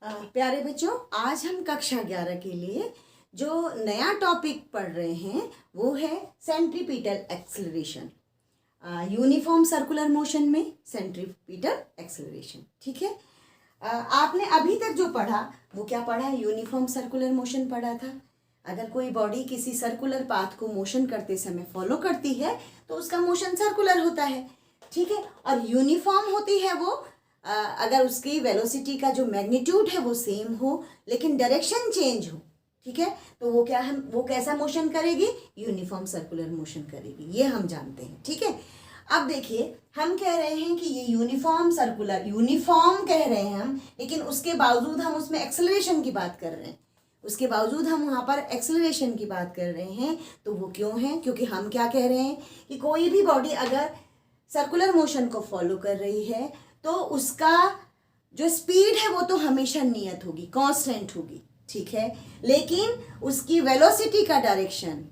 प्यारे बच्चों, आज हम कक्षा 11 के लिए जो नया टॉपिक पढ़ रहे हैं वो है centripetal acceleration. Uniform circular motion में सेंट्रीपिटल एक्सेलरेशन। ठीक है। आपने अभी तक जो पढ़ा वो क्या पढ़ा है? यूनिफॉर्म सर्कुलर मोशन पढ़ा था। अगर कोई बॉडी किसी सर्कुलर पाथ को मोशन करते समय फॉलो करती है तो उसका मोशन सर्कुलर होता है। ठीक है। और यूनिफॉर्म होती है वो अगर उसकी वेलोसिटी का जो मैग्नीट्यूड है वो सेम हो लेकिन डायरेक्शन चेंज हो। ठीक है। तो वो कैसा मोशन करेगी? यूनिफॉर्म सर्कुलर मोशन करेगी। ये हम जानते हैं। ठीक है। अब देखिए, हम कह रहे हैं कि ये यूनिफॉर्म कह रहे हैं हम, लेकिन उसके बावजूद हम उसमें एक्सेलरेशन की बात कर रहे हैं। उसके बावजूद हम वहाँ पर एक्सेलरेशन की बात कर रहे हैं। तो वो क्यों है? क्योंकि हम क्या कह रहे हैं कि कोई भी बॉडी अगर सर्कुलर मोशन को फॉलो कर रही है तो उसका जो स्पीड है वो तो हमेशा नियत होगी, कांस्टेंट होगी। ठीक है। लेकिन उसकी वेलोसिटी का डायरेक्शन,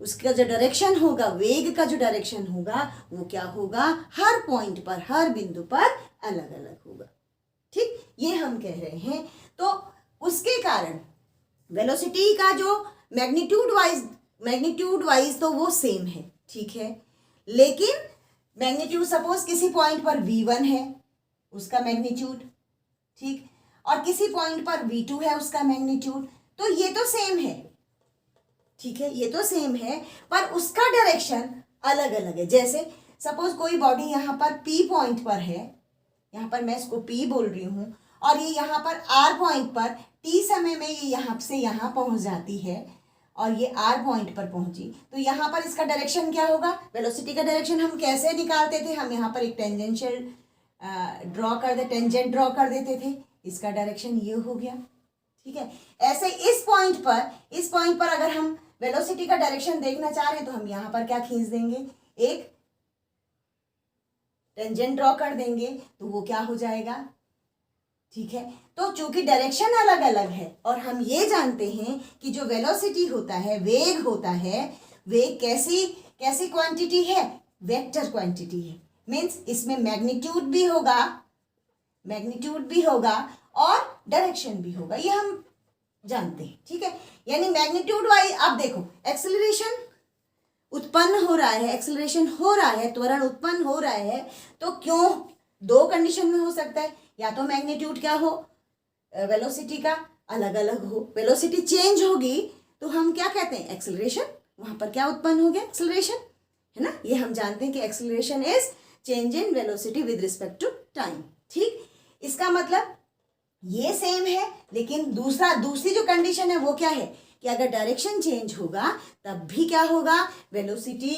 उसका जो डायरेक्शन होगा, वेग का जो डायरेक्शन होगा, वो क्या होगा? हर पॉइंट पर, हर बिंदु पर अलग अलग होगा। ठीक, ये हम कह रहे हैं। तो उसके कारण वेलोसिटी का जो मैग्नीट्यूड वाइज तो वो सेम है। ठीक है। लेकिन मैग्नीट्यूड सपोज किसी पॉइंट पर v1 है उसका मैग्नीट्यूड, ठीक, और किसी पॉइंट पर v2 है उसका मैग्नीट्यूड, तो ये तो सेम है। ठीक है, ये तो सेम है, पर उसका डायरेक्शन अलग अलग है। जैसे सपोज कोई बॉडी यहाँ पर p पॉइंट पर है, यहाँ पर मैं इसको p बोल रही हूँ, और ये यहाँ पर r पॉइंट पर t समय में ये यहाँ से यहाँ पहुँच जाती है और ये r पॉइंट पर पहुंची, तो यहाँ पर इसका डायरेक्शन क्या होगा? वेलोसिटी का डायरेक्शन हम कैसे निकालते थे? हम यहाँ पर एक टेंजेंट ड्रॉ कर देते थे। इसका डायरेक्शन ये हो गया। ठीक है। ऐसे इस पॉइंट पर अगर हम वेलोसिटी का डायरेक्शन देखना चाह रहे हैं तो हम यहाँ पर क्या खींच देंगे? एक टेंजेंट ड्रॉ कर देंगे, तो वो क्या हो जाएगा? ठीक है। तो चूंकि डायरेक्शन अलग अलग है और हम ये जानते हैं कि जो वेलोसिटी होता है, वेग होता है, वेग कैसी क्वांटिटी है? वेक्टर क्वांटिटी है। मीन्स इसमें मैग्नीट्यूड भी होगा और डायरेक्शन भी होगा, ये हम जानते हैं। ठीक है। यानी मैग्नीट्यूड वाइज, अब देखो, एक्सेलरेशन उत्पन्न हो रहा है, एक्सेलरेशन हो रहा है, त्वरण उत्पन्न हो रहा है, तो क्यों? दो कंडीशन में हो सकता है, या तो मैग्नीट्यूड क्या हो, वेलोसिटी का अलग अलग हो, वेलोसिटी चेंज होगी तो हम क्या कहते हैं? एक्सेलरेशन। वहां पर क्या उत्पन्न हो गया? एक्सेलरेशन, है ना। ये हम जानते हैं कि acceleration is change in velocity with respect to time. ठीक, इसका मतलब ये सेम है, लेकिन दूसरी जो कंडीशन है वो क्या है कि अगर डायरेक्शन चेंज होगा तब भी क्या होगा? वेलोसिटी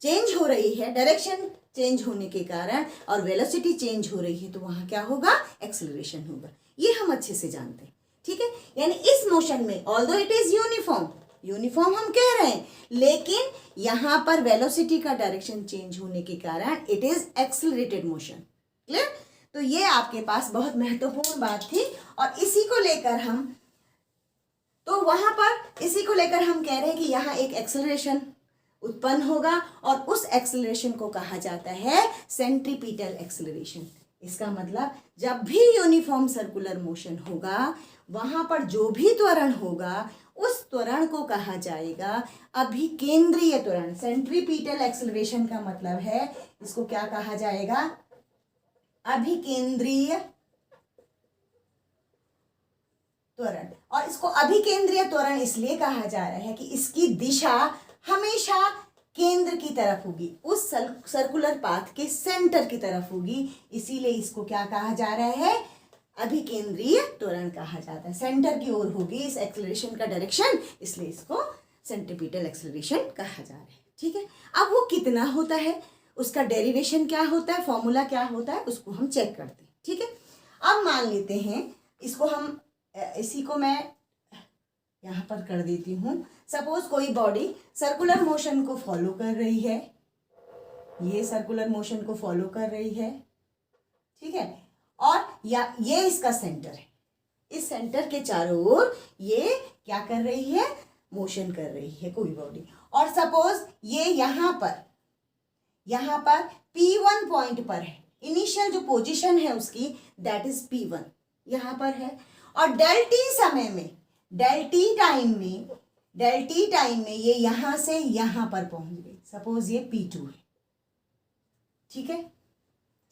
चेंज हो रही है, डायरेक्शन चेंज होने के कारण, और वेलोसिटी चेंज हो रही है, तो वहां क्या होगा? एक्सेलरेशन होगा। ये हम अच्छे से जानते हैं। ठीक है। यानी इस मोशन में ऑल्दो इट इज यूनिफॉर्म हम कह रहे हैं, लेकिन यहां पर वेलोसिटी का डायरेक्शन चेंज होने के कारण it is accelerated motion. Clear? तो ये आपके पास बहुत महत्वपूर्ण बात थी, और इसी को लेकर हम कह रहे हैं कि यहाँ एक एक्सेलरेशन उत्पन्न होगा और उस एक्सेलरेशन को कहा जाता है सेंट्रीपिटल एक्सेलरेशन। इसका मतलब जब भी यूनिफॉर्म सर्कुलर मोशन होगा, वहां पर जो भी त्वरण होगा उस त्वरण को कहा जाएगा अभिकेंद्रीय त्वरण। सेंट्रीपिटल एक्सेलरेशन का मतलब है, इसको क्या कहा जाएगा? अभिकेंद्रीय त्वरण। और इसको अभिकेंद्रीय त्वरण इसलिए कहा जा रहा है कि इसकी दिशा हमेशा केंद्र की तरफ होगी, उस सर्कुलर पाथ के सेंटर की तरफ होगी, इसीलिए इसको क्या कहा जा रहा है? अभिकेंद्रीय त्वरण कहा जाता है। सेंटर की ओर होगी इस एक्सेलरेशन का डायरेक्शन, इसलिए इसको सेंट्रीपिटल एक्सेलरेशन कहा जा रहा है। ठीक है। अब वो कितना होता है, उसका डेरिवेशन क्या होता है, फॉर्मूला क्या होता है, उसको हम चेक करते हैं। ठीक है। अब मान लेते हैं इसी को मैं यहाँ पर कर देती हूँ। सपोज कोई बॉडी सर्कुलर मोशन को फॉलो कर रही है, ये सर्कुलर मोशन को फॉलो कर रही है। ठीक है। और ये इसका सेंटर है, इस सेंटर के चारों ओर ये क्या कर रही है? मोशन कर रही है कोई बॉडी। और सपोज ये यहाँ पर P1 पॉइंट पर है, इनिशियल जो पोजीशन है उसकी, दैट इज P1। यहाँ पर है, और डेल टी समय में, डेल टी टाइम में ये यहाँ से यहाँ पर पहुंच गई। सपोज ये P2 है, ठीक है,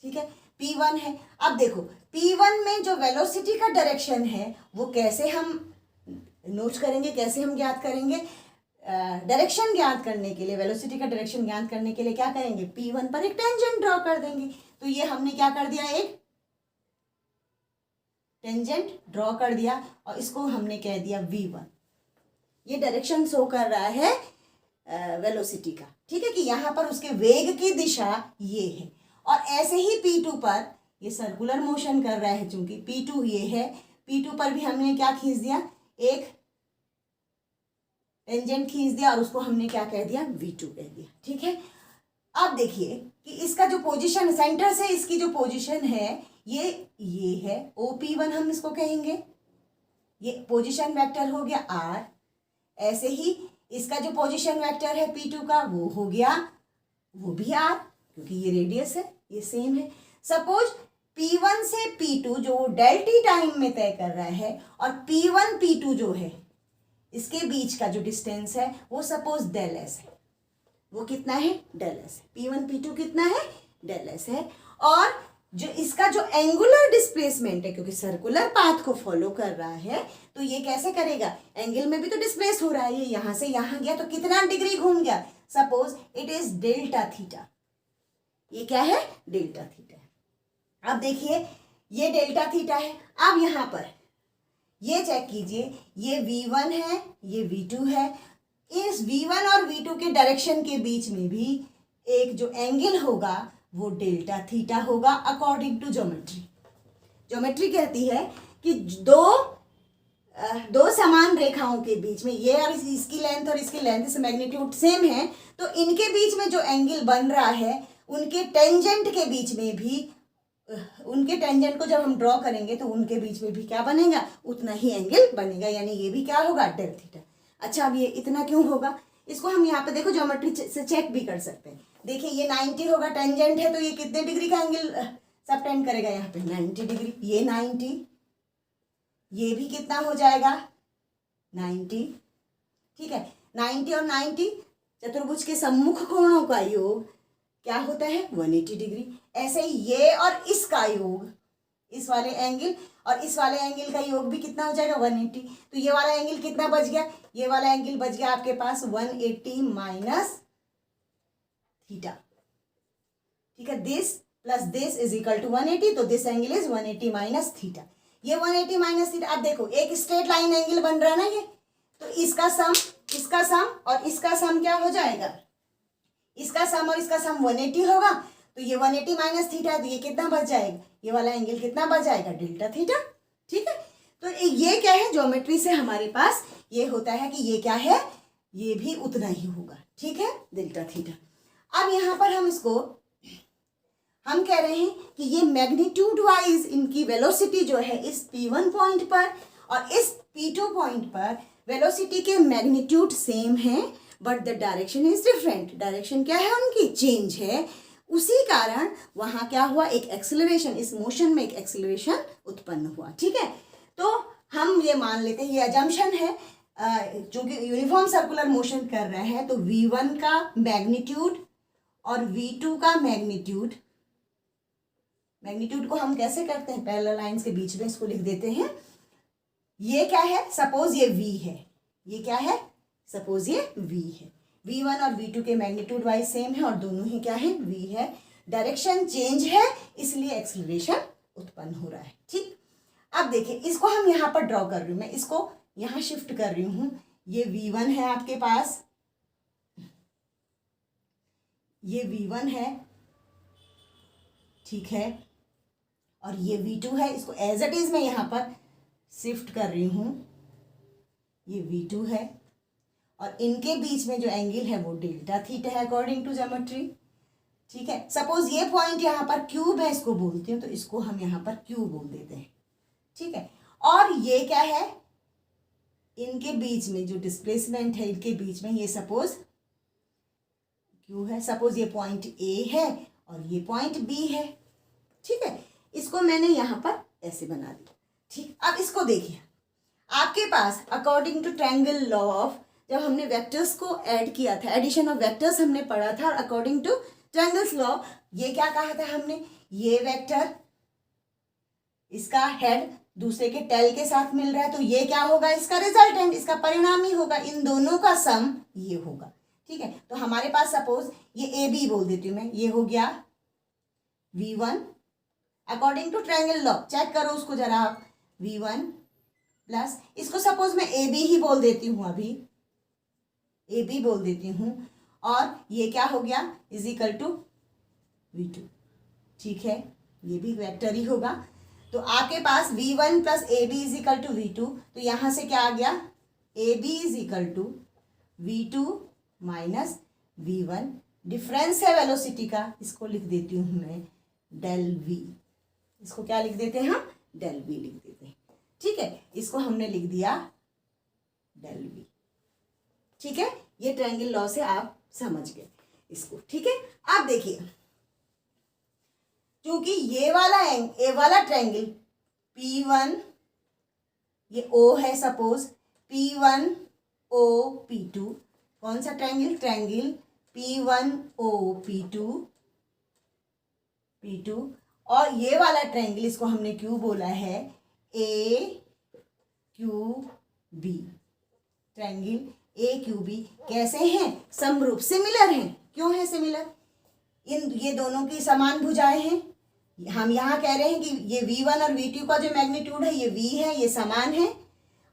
ठीक है, P1 है। अब देखो P1 में जो वेलोसिटी का डायरेक्शन है वो कैसे हम नोट करेंगे, कैसे हम ज्ञात करेंगे? डायरेक्शन ज्ञात करने के लिए, वेलोसिटी का डायरेक्शन ज्ञात करने के लिए क्या करेंगे? P1 पर एक टेंजेंट ड्रॉ कर देंगे। तो ये हमने क्या कर दिया, एक टेंजेंट ड्रॉ कर दिया और इसको हमने कह दिया V1। ये डायरेक्शन शो कर रहा है वेलोसिटी का, ठीक है, कि यहाँ पर उसके वेग की दिशा ये है। और ऐसे ही P2 पर ये सर्कुलर मोशन कर रहा है, चूंकि P2 ये है, P2 पर भी हमने क्या खींच दिया, एक टेंजेंट खींच दिया और उसको हमने क्या कह दिया, V2 कह दिया, ठीक है। अब देखिए कि इसका जो पोजीशन, सेंटर से इसकी जो पोजीशन है ये है OP1 हम इसको कहेंगे, ये पोजीशन वेक्टर हो गया R। ऐसे ही इसका जो पोजीशन वेक्टर है P2 का वो हो गया, वो भी R, क्योंकि ये रेडियस है, ये सेम है। सपोज P1 से P2 जो डेल टी टाइम में तय कर रहा है और P1 P2 जो है इसके बीच का जो डिस्टेंस है वो सपोज डेल एस है। वो कितना है, डेल एस है। P1 P2 कितना है, डेल एस है। और जो इसका जो एंगुलर डिस्प्लेसमेंट है, क्योंकि सर्कुलर पाथ को फॉलो कर रहा है तो ये कैसे करेगा, एंगल में भी तो डिस्प्लेस हो रहा है, ये यहाँ से यहाँ गया तो कितना डिग्री घूम गया, suppose it is delta theta. ये क्या है, डेल्टा थीटा है। अब देखिए ये डेल्टा थीटा है। अब यहाँ पर ये चेक कीजिए, ये V1 है, ये V2 है। इस V1 और V2 के डायरेक्शन के बीच में भी एक जो एंगल होगा वो डेल्टा थीटा होगा अकॉर्डिंग टू ज्योमेट्री। ज्योमेट्री कहती है कि दो समान रेखाओं के बीच में, ये और इसकी लेंथ और इसकी लेंथ, इस मैग्नीट्यूड सेम है, तो इनके बीच में जो एंगल बन रहा है उनके टेंजेंट के बीच में भी, उनके टेंजेंट को जब हम ड्रॉ करेंगे तो उनके बीच में भी क्या बनेगा, उतना ही एंगल बनेगा, यानी ये भी क्या होगा, डेल थीटा। अच्छा, अब ये इतना क्यों होगा, इसको हम यहाँ पे देखो ज्योमेट्री से चेक भी कर सकते हैं। देखिए ये 90 होगा, टेंजेंट है, तो ये कितने डिग्री का एंगल सबटेंड करेगा, यहाँ पे 90 डिग्री। ये 90, ये भी कितना हो जाएगा, 90, ठीक है। 90 और 90 चतुर्भुज के सम्मुख कोणों का योग क्या होता है, 180 डिग्री। ऐसे ही ये और इसका योग, इस वाले एंगल और इस वाले एंगल का योग भी कितना हो जाएगा, 180। तो ये वाला एंगल कितना बच गया, ये वाला एंगल बच गया आपके पास 180 माइनस थीटा, ठीक है। This plus this is equal to 180, तो this angle is 180 minus theta. ये 180 माइनस थीटा, अब देखो एक स्ट्रेट लाइन एंगल बन रहा है ना ये, तो इसका सम और इसका सम क्या हो जाएगा, इसका सम और इसका सम 180 होगा, तो ये 180 माइनस थीटा है, तो ये कितना बच जाएगा, ये वाला एंगल कितना बच जाएगा, डेल्टा थीटा, ठीक है। तो ये क्या है, ज्योमेट्री से हमारे पास ये होता है कि ये क्या है, ये भी उतना ही होगा, ठीक है, डेल्टा थीटा। अब यहाँ पर हम कह रहे हैं कि ये मैग्नीट्यूड वाइज इनकी वेलोसिटी जो है इस P1 पॉइंट पर और इस P2 पॉइंट पर वेलोसिटी के मैग्नीट्यूड सेम है, but the direction is different. Direction क्या है उनकी, चेंज है। उसी कारण वहाँ क्या हुआ, एक एक्सेलरेशन, इस मोशन में एक एक्सेलरेशन उत्पन्न हुआ, ठीक है। तो हम ये मान लेते हैं, ये अजम्पशन है, चूंकि यूनिफॉर्म सर्कुलर मोशन कर रहा है तो V1 का मैग्नीट्यूड और V2 का मैग्नीट्यूड को हम कैसे करते हैं, पैरेलल लाइंस के बीच में इसको लिख देते हैं। ये क्या है, सपोज ये V है, ये क्या है, सपोज ये V है। V1 और V2 के मैग्नीट्यूड वाइज सेम है और दोनों ही क्या है, V है। डायरेक्शन चेंज है इसलिए एक्सेलरेशन उत्पन्न हो रहा है, ठीक। अब देखिए इसको हम यहाँ पर ड्रॉ कर रही हूँ, मैं इसको यहाँ शिफ्ट कर रही हूँ। ये V1 है आपके पास, ये V1 है, ठीक है, और ये V2 है। इसको एज इट इज मैं यहाँ पर शिफ्ट कर रही हूँ, ये V2 है और इनके बीच में जो एंगल है वो डेल्टा थीटा है अकॉर्डिंग टू ज्योमेट्री, ठीक है। सपोज ये पॉइंट यहाँ पर Q मैं इसको बोलती हूँ, तो इसको हम यहाँ पर Q बोल देते हैं, ठीक है। और ये क्या है, इनके बीच में जो डिस्प्लेसमेंट है इनके बीच में, ये सपोज Q है, सपोज ये पॉइंट A है और ये पॉइंट B है, ठीक है। इसको मैंने यहाँ पर ऐसे बना दिया। ठीक, अब इसको देखिए, आपके पास according to triangle law of, जब हमने वेक्टर्स को ऐड किया था, एडिशन ऑफ वेक्टर्स हमने पढ़ा था, और अकॉर्डिंग टू ट्रायंगल्स लॉ ये क्या कहा था हमने, ये वेक्टर इसका हेड दूसरे के टेल के साथ मिल रहा है तो ये क्या होगा, इसका रिजल्टेंट, इसका परिणाम ही होगा, इन दोनों का सम ये होगा। ठीक है, तो हमारे पास सपोज ये ए बी बोल देती हूँ मैं, ये हो गया V1 according to triangle law, check करो उसको जरा आप, V1 प्लस, इसको सपोज मैं ए बी ही बोल देती हूँ, अभी ए बी बोल देती हूँ, और ये क्या हो गया इज इक्वल टू V2। ठीक है, ये भी वेक्टर ही होगा, तो आपके पास V1 plus A B is equal to V2, तो यहाँ से क्या आ गया, A B is equal to V2 minus V1, difference है वेलोसिटी का, इसको लिख देती हूँ मैं डेल V, इसको क्या लिख देते हैं हम, डेल V लिख देते हैं। ठीक है, इसको हमने लिख दिया डेल V। ठीक है, ये ट्रायंगल लॉ से आप समझ गए इसको। ठीक है, अब देखिए, क्योंकि ये वाला ट्रायंगल P1, ये O है सपोज, P1 O P2, कौन सा triangle, triangle P1 O P2, और ये वाला ट्रायंगल, इसको हमने क्यों बोला है, AQB, ट्रायंगल AQB कैसे हैं, समरूप, सिमिलर हैं। क्यों है सिमिलर, ये दोनों की समान भुजाएं हैं, हम यहाँ कह रहे हैं कि ये V1 और V2 का जो मैग्नीट्यूड है ये V है, ये समान है,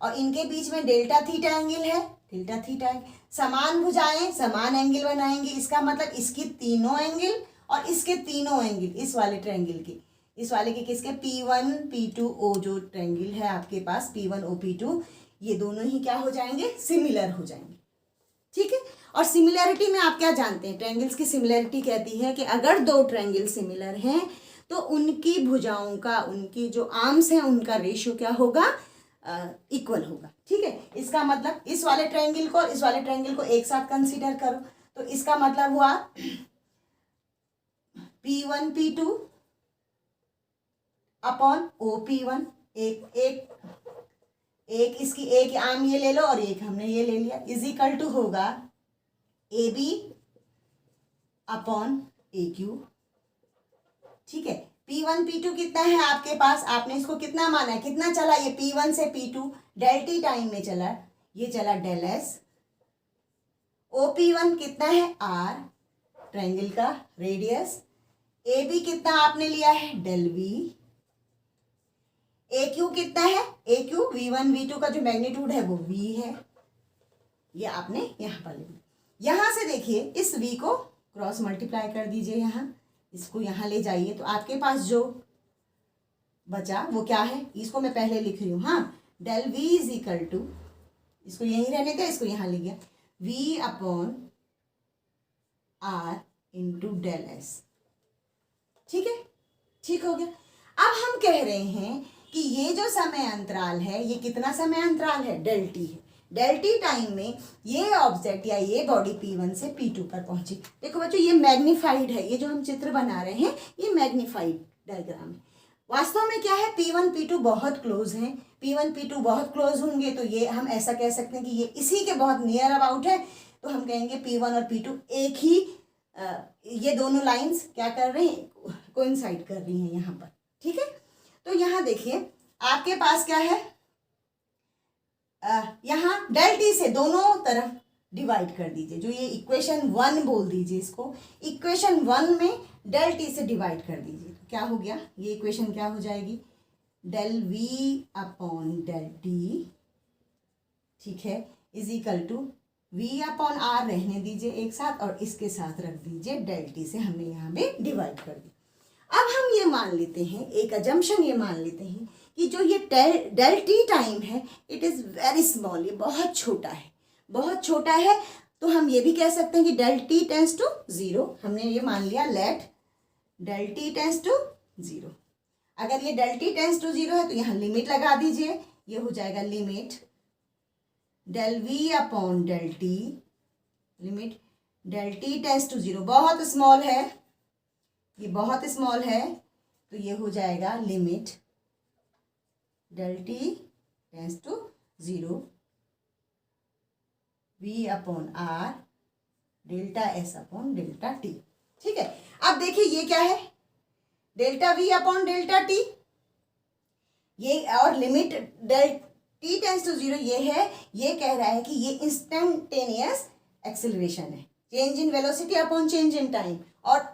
और इनके बीच में डेल्टा थीटा एंगल है, डेल्टा थीटा एंगल, समान भुजाएं समान एंगल बनाएंगे, इसका मतलब इसकी तीनों एंगल और इसके तीनों एंगल, इस वाले ट्रायंगल के, इस वाले के किसके, P1 P2 O जो ट्रायंगल है आपके पास P1 O P2, ये दोनों ही क्या हो जाएंगे, सिमिलर हो जाएंगे। ठीक है, और सिमिलैरिटी में आप क्या जानते हैं, ट्रायंगल्स की सिमिलैरिटी कहती है कि अगर दो ट्रायंगल सिमिलर हैं तो उनकी भुजाओं का, उनकी जो आर्म्स हैं उनका रेशियो क्या होगा, इक्वल होगा। ठीक है, इसका मतलब इस वाले ट्रायंगल को इस वाले ट्रायंगल को एक साथ कंसीडर करो, तो इसका मतलब हुआ P1 P2 अपॉन OP1, एक इसकी एक आर्म ये ले लो और एक हमने ये ले लिया, इज इक्वल टू होगा AB अपॉन AQ। ठीक है, P1 P2 कितना है आपके पास, आपने इसको कितना माना है, कितना चला ये P1 से P2, डेल टी टाइम में चला, ये चला डेल S। OP1 कितना है R, ट्रायंगल का रेडियस, AB कितना आपने लिया है डेल V, AQ कितना है, AQ V1 V2 का जो मैग्नीट्यूड है वो V है, ये आपने यहाँ पर लिखा। यहाँ से देखिए इस V को क्रॉस मल्टीप्लाई कर दीजिए, यहाँ इसको यहाँ ले जाइए, तो आपके पास जो बचा वो क्या है, इसको मैं पहले लिख रही हूँ, हाँ, del V is equal to, इसको यहीं रहने दे, इसको यहाँ ले गया, V upon R into del S। ठीक है, ठीक हो गया। अब हम कह रहे हैं कि ये जो समय अंतराल है ये कितना समय अंतराल है, डेल टी है, डेल टी टाइम में ये ऑब्जेक्ट या ये बॉडी P1 से P2 पर पहुंची। देखो बच्चों, ये मैग्नीफाइड है, ये जो हम चित्र बना रहे हैं ये मैग्नीफाइड डायग्राम है। वास्तव में क्या है, P1 P2 बहुत क्लोज हैं, P1 P2 बहुत क्लोज होंगे तो ये हम ऐसा कह सकते हैं कि ये इसी के बहुत नियर अबाउट है, तो हम कहेंगे P1 और P2 एक ही, ये दोनों लाइंस क्या कर रहे हैं, कोइंसाइड कर रही हैं यहाँ पर। ठीक है, तो यहाँ देखिए आपके पास क्या है, यहाँ डेल टी से दोनों तरफ डिवाइड कर दीजिए, जो ये इक्वेशन 1 बोल दीजिए इसको, इक्वेशन 1 में डेल टी से डिवाइड कर दीजिए, तो क्या हो गया, ये इक्वेशन क्या हो जाएगी, del V upon del T, ठीक है, is equal to V upon R रहने दीजिए एक साथ और इसके साथ रख दीजिए डेल टी से, हमने यहाँ पे डिवाइड कर दिया। अब हम ये मान लेते हैं, एक अजम्पशन ये मान लेते हैं कि जो ये डेल टी टाइम है इट इज़ वेरी स्मॉल, ये बहुत छोटा है, बहुत छोटा है, तो हम ये भी कह सकते हैं कि डेल टी टेंस टू 0, हमने ये मान लिया, let del T tends to 0। अगर ये डेल टी टेंस टू 0 है तो यहाँ लिमिट लगा दीजिए, ये हो जाएगा limit del V upon del T, limit del T tends to 0, बहुत स्मॉल है, ये बहुत स्मॉल है, तो ये हो जाएगा limit del t tends to 0 v upon r delta s upon delta t। ठीक है, अब देखिए ये क्या है, delta v upon delta t, ये और limit del t tends to 0 ये है, ये कह रहा है कि ये इंस्टेंटेनियस एक्सेलरेशन है, change in velocity upon change in time, और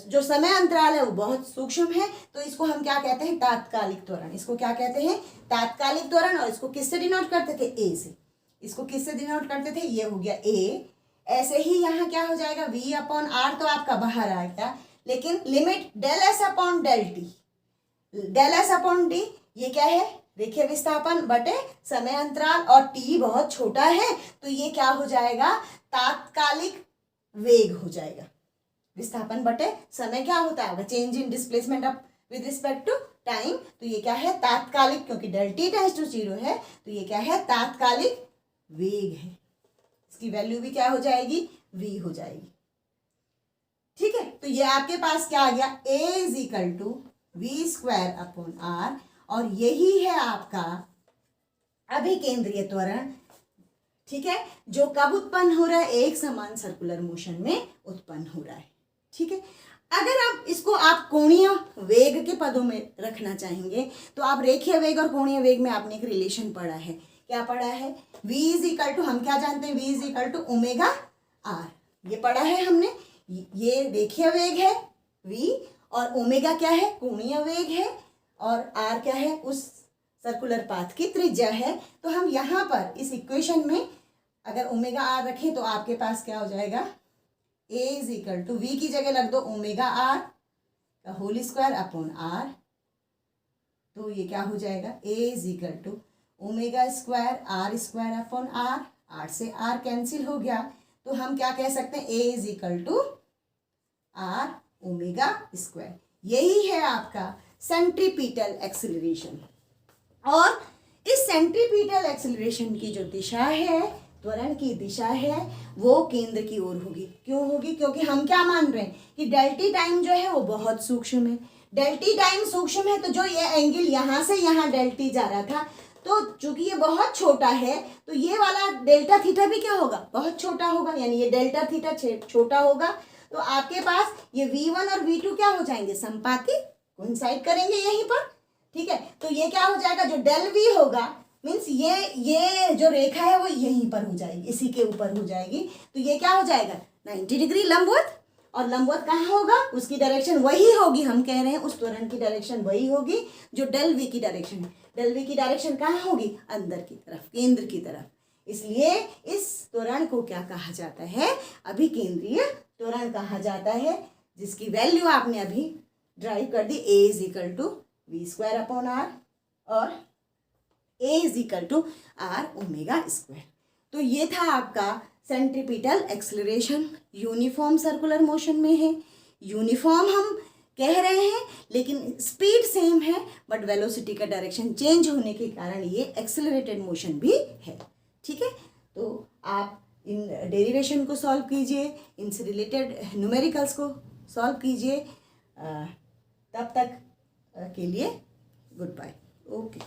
जो समय अंतराल है वो बहुत सूक्ष्म है, तो इसको हम क्या कहते हैं, तात्कालिक त्वरण। इसको क्या कहते हैं, तात्कालिक त्वरण। और इसको किससे डिनोट करते थे, ए से। इसको किससे डिनोट करते थे, ये हो गया ए। ऐसे ही यहाँ क्या हो जाएगा, v अपॉन आर तो आपका बाहर आ गया, लेकिन limit del S upon del T, del S upon T ये क्या है, रेखीय विस्थापन बटे समय अंतराल, और t बहुत छोटा है तो ये क्या हो जाएगा, तात्कालिक वेग हो जाएगा। विस्थापन बटे समय क्या होता है, change in displacement of with respect to time, तो ये क्या है, तात्कालिक, क्योंकि डेल टी टेंस टू 0 है तो ये क्या है, तात्कालिक वेग है। इसकी वैल्यू भी क्या हो जाएगी, v हो जाएगी। ठीक है, तो ये आपके पास क्या आ गया, a is equal to V square upon R, और यही है आपका अभिकेंद्रीय त्वरण। ठीक है, जो कब उत्पन्न हो रहा है, एक समान सर्कुलर मोशन में उत्पन्न हो रहा है। ठीक है, अगर आप इसको आप कोणीय वेग के पदों में रखना चाहेंगे तो आप रेखीय वेग और कोणीय वेग में आपने एक रिलेशन पढ़ा है, क्या पढ़ा है, v इज इक्वल टू, हम क्या जानते हैं, v is equal to omega R, ये पढ़ा है हमने। ये रेखीय वेग है v, और ओमेगा क्या है, कोणीय वेग है, और r क्या है, उस सर्कुलर पाथ की त्रिज्या है। तो हम यहाँ पर इस इक्वेशन में अगर ओमेगा आर रखें तो आपके पास क्या हो जाएगा, a is equal to v की जगह रख दो ओमेगा आर का होल स्क्वायर अपॉन आर, तो ये क्या हो जाएगा, a is equal to omega square R square upon R, R से आर कैंसिल हो गया, तो हम क्या कह सकते हैं, a is equal to R omega square. यही है आपका सेंट्रीपिटल एक्सेलरेशन। और इस सेंट्रीपिटल एक्सेलरेशन की जो दिशा है, त्वरण की दिशा है, वो केंद्र की ओर होगी। क्यों होगी, क्योंकि हम क्या मान रहे हैं कि डेल टी टाइम जो है वो बहुत सूक्ष्म है। डेल टी टाइम सूक्ष्म है तो जो ये एंगल यहाँ से यहाँ डेल टी जा रहा था, तो चूंकि ये बहुत छोटा है तो ये वाला डेल्टा थीटा भी क्या होगा, बहुत छोटा होगा, यानी ये डेल्टा थीटा छोटा होगा। तो आपके पास ये v1 और v2 क्या हो जाएंगे, संपाती, कोइंसाइड करेंगे यहीं पर। ठीक है, तो ये क्या हो जाएगा, जो डेल v होगा मीन्स ये जो रेखा है वो यहीं पर हो जाएगी, इसी के ऊपर हो जाएगी, तो ये क्या हो जाएगा, 90 डिग्री लंबवत। और लंबवत कहाँ होगा, उसकी डायरेक्शन वही होगी, हम कह रहे हैं उस त्वरण की डायरेक्शन वही होगी जो डेल वी की डायरेक्शन है। डेल वी की डायरेक्शन कहाँ होगी, अंदर की तरफ, केंद्र की तरफ। इसलिए इस त्वरण को क्या कहा जाता है, अभिकेंद्रीय त्वरण कहा जाता है, जिसकी वैल्यू आपने अभी ड्राइव कर दी, a is equal to V square upon R और a is equal to R omega square. तो ये था आपका centripetal acceleration, uniform circular motion में है। यूनिफॉर्म हम कह रहे हैं लेकिन स्पीड सेम है, बट वेलोसिटी का डायरेक्शन चेंज होने के कारण ये एक्सेलरेटेड मोशन भी है। ठीक है, तो आप इन डेरिवेशन को सॉल्व कीजिए, इनसे रिलेटेड न्यूमेरिकल्स को सॉल्व कीजिए। तब तक के लिए गुड बाय, ओके।